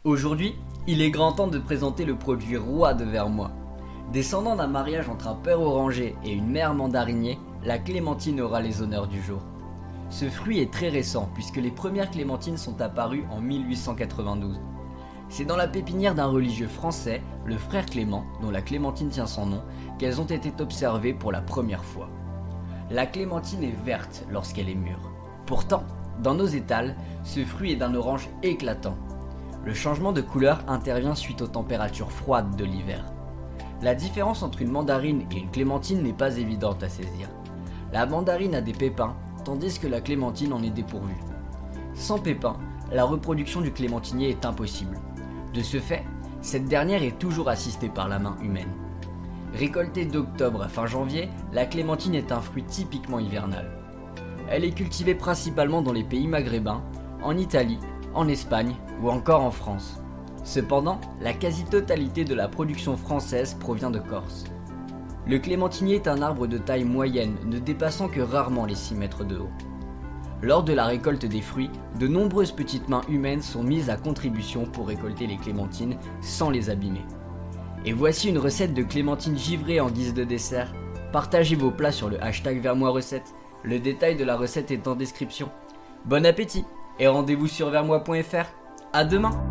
Aujourd'hui, il est grand temps de présenter le produit roi de Vermois. Descendant d'un mariage entre un père oranger et une mère mandarinier, la clémentine aura les honneurs du jour. Ce fruit est très récent puisque les premières clémentines sont apparues en 1892. C'est dans la pépinière d'un religieux français, le frère Clément, dont la clémentine tient son nom, qu'elles ont été observées pour la première fois. La clémentine est verte lorsqu'elle est mûre. Pourtant, dans nos étals, ce fruit est d'un orange éclatant. Le changement de couleur intervient suite aux températures froides de l'hiver. La différence entre une mandarine et une clémentine n'est pas évidente à saisir. La mandarine a des pépins, tandis que la clémentine en est dépourvue. Sans pépins, la reproduction du clémentinier est impossible. De ce fait, cette dernière est toujours assistée par la main humaine. Récoltée d'octobre à fin janvier, la clémentine est un fruit typiquement hivernal. Elle est cultivée principalement dans les pays maghrébins, en Italie, en Espagne ou encore en France. Cependant, la quasi-totalité de la production française provient de Corse. Le clémentinier est un arbre de taille moyenne, ne dépassant que rarement les 6 mètres de haut. Lors de la récolte des fruits, de nombreuses petites mains humaines sont mises à contribution pour récolter les clémentines sans les abîmer. Et voici une recette de clémentine givrée en guise de dessert. Partagez vos plats sur le hashtag Vermois-Recettes. Le détail de la recette est en description. Bon appétit et rendez-vous sur vermois.fr. À demain!